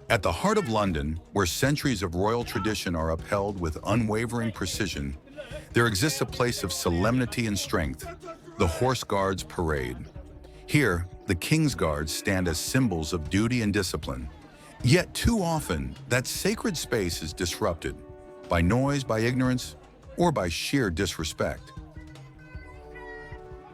At the heart of London, where centuries of royal tradition are upheld with unwavering precision, there exists a place of solemnity and strength, the Horse Guards Parade. Here, the King's Guards stand as symbols of duty and discipline. Yet too often, that sacred space is disrupted by noise, by ignorance, or by sheer disrespect.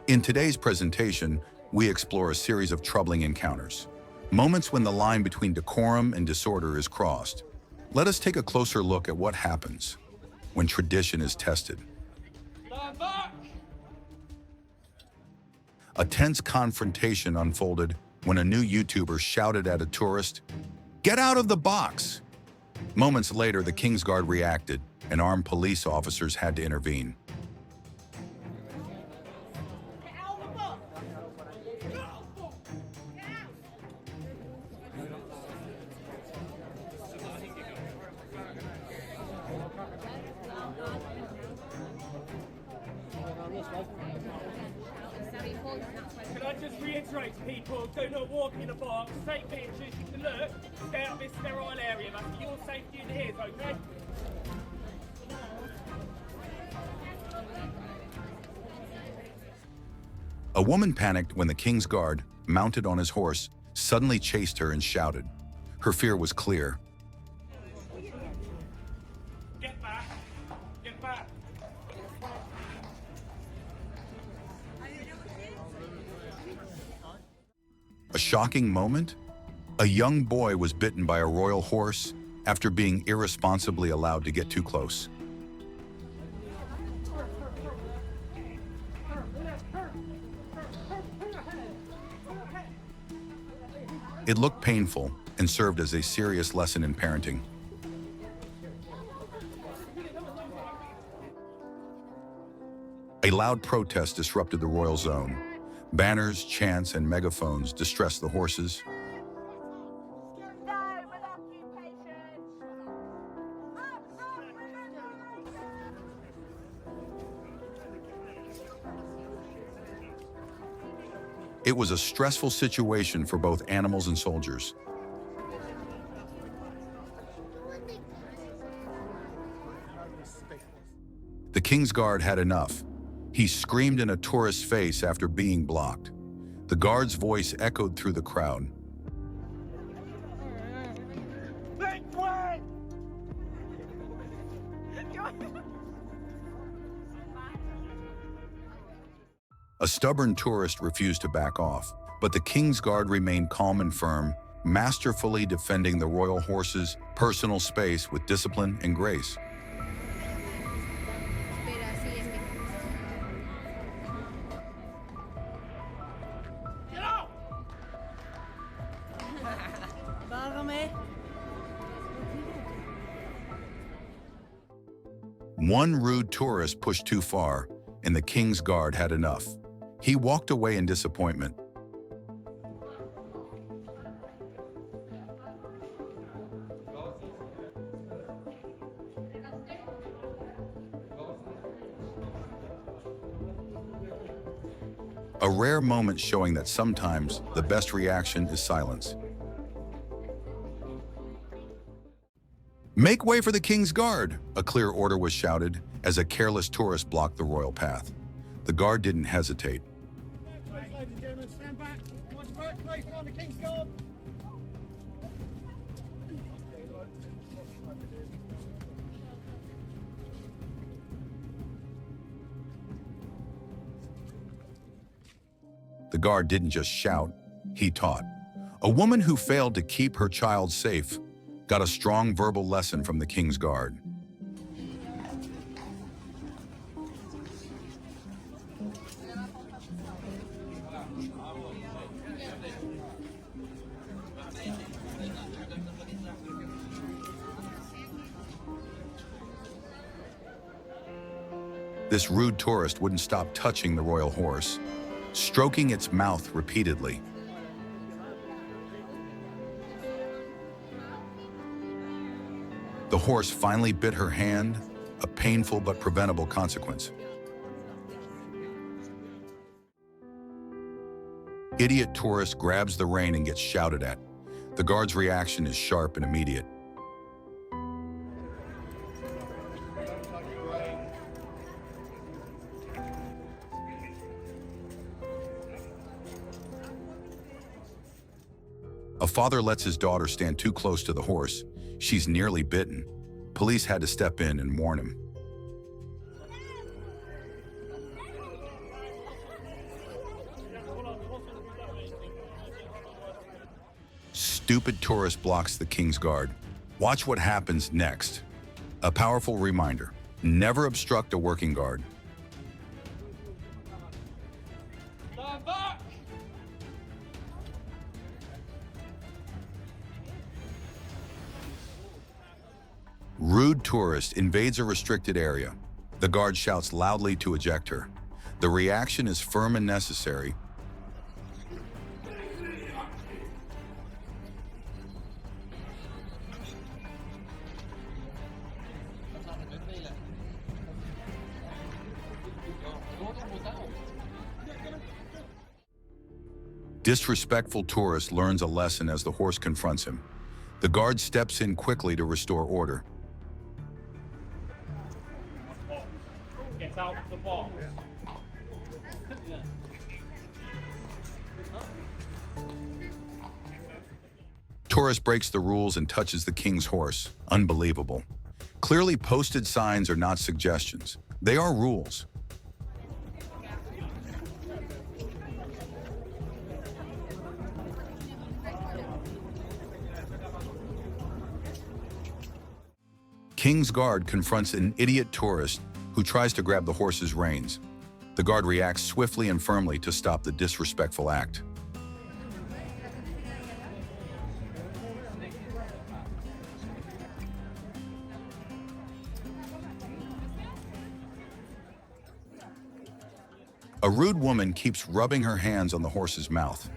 In today's presentation, we explore a series of troubling encounters, moments when the line between decorum and disorder is crossed. Let us take a closer look at what happens when tradition is tested. A tense confrontation unfolded when a new YouTuber shouted at a tourist, "Get out of the box!" Moments later, the King's Guard reacted, and armed police officers had to intervene. Can I just reiterate to people, do not walk in a box, take pictures, you can look, stay out of this sterile area, that's for your safety and his, okay? A woman panicked when the King's Guard, mounted on his horse, suddenly chased her and shouted. Her fear was clear. Get back! Get back! A shocking moment? A young boy was bitten by a royal horse after being irresponsibly allowed to get too close. It looked painful and served as a serious lesson in parenting. A loud protest disrupted the royal zone. Banners, chants, and megaphones distressed the horses. It was a stressful situation for both animals and soldiers. The King's Guard had enough. He screamed in a tourist's face after being blocked. The guard's voice echoed through the crowd. A stubborn tourist refused to back off, but the King's Guard remained calm and firm, masterfully defending the royal horse's personal space with discipline and grace. One rude tourist pushed too far, and the King's Guard had enough. He walked away in disappointment. A rare moment showing that sometimes the best reaction is silence. "Make way for the King's Guard!" A clear order was shouted as a careless tourist blocked the royal path. The guard didn't hesitate. Ladies and gentlemen, stand back. Watch the place on the King's Guard. The guard didn't just shout, he taught. A woman who failed to keep her child safe got a strong verbal lesson from the King's Guard. This rude tourist wouldn't stop touching the royal horse, stroking its mouth repeatedly. The horse finally bit her hand, a painful but preventable consequence. Idiot tourist grabs the rein and gets shouted at. The guard's reaction is sharp and immediate. A father lets his daughter stand too close to the horse. She's nearly bitten. Police had to step in and warn him. Stupid tourist blocks the king's guard. Watch what happens next. A powerful reminder: never obstruct a working guard. Stand back! Rude tourist invades a restricted area. The guard shouts loudly to eject her. The reaction is firm and necessary. Disrespectful tourist learns a lesson as the horse confronts him. The guard steps in quickly to restore order. Get out of the box. Tourist breaks the rules and touches the king's horse. Unbelievable. Clearly posted signs are not suggestions. They are rules. King's guard confronts an idiot tourist who tries to grab the horse's reins. The guard reacts swiftly and firmly to stop the disrespectful act. A rude woman keeps rubbing her hands on the horse's mouth.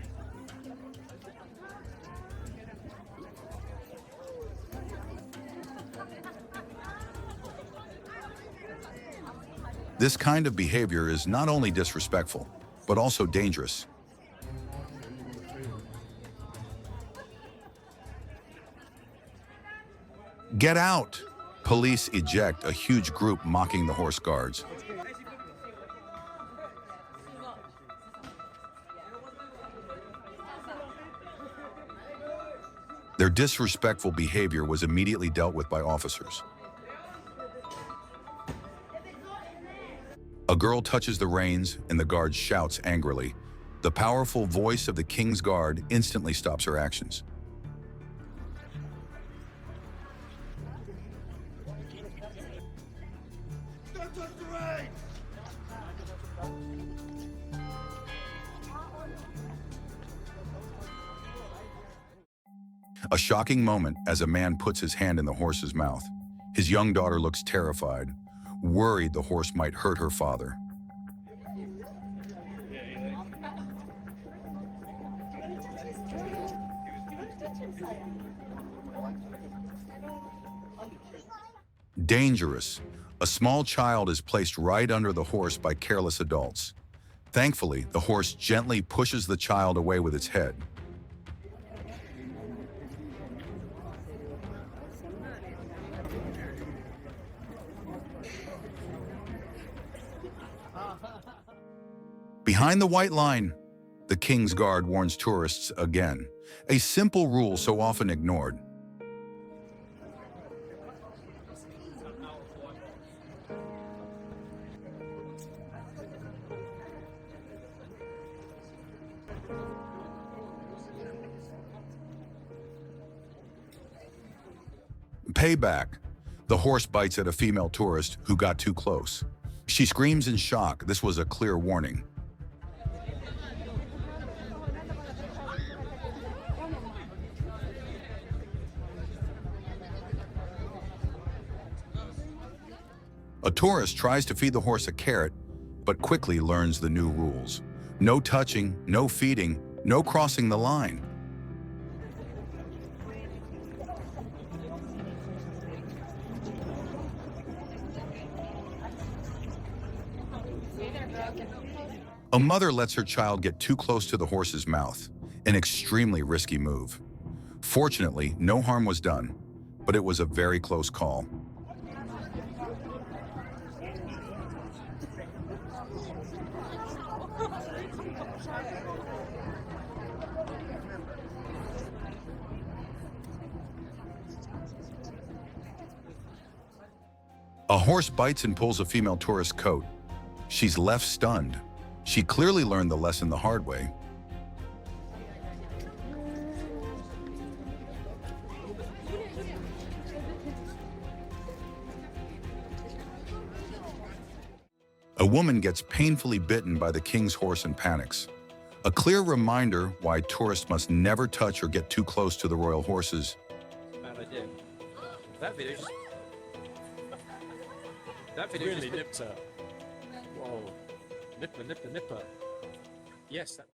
This kind of behavior is not only disrespectful, but also dangerous. Get out! Police eject a huge group mocking the horse guards. Their disrespectful behavior was immediately dealt with by officers. A girl touches the reins and the guard shouts angrily. The powerful voice of the king's guard instantly stops her actions. Don't touch the reins! A shocking moment as a man puts his hand in the horse's mouth. His young daughter looks terrified, worried the horse might hurt her father. Dangerous. A small child is placed right under the horse by careless adults. Thankfully, the horse gently pushes the child away with its head. Behind the white line, the king's guard warns tourists again. A simple rule so often ignored. Payback. The horse bites at a female tourist who got too close. She screams in shock. This was a clear warning. A tourist tries to feed the horse a carrot, but quickly learns the new rules. No touching, no feeding, no crossing the line. A mother lets her child get too close to the horse's mouth, an extremely risky move. Fortunately, no harm was done, but it was a very close call. A horse bites and pulls a female tourist's coat. She's left stunned. She clearly learned the lesson the hard way. A woman gets painfully bitten by the king's horse and panics. A clear reminder why tourists must never touch or get too close to the royal horses. Bad idea. That video Really just nipped her. Whoa. Nipper. Yes, that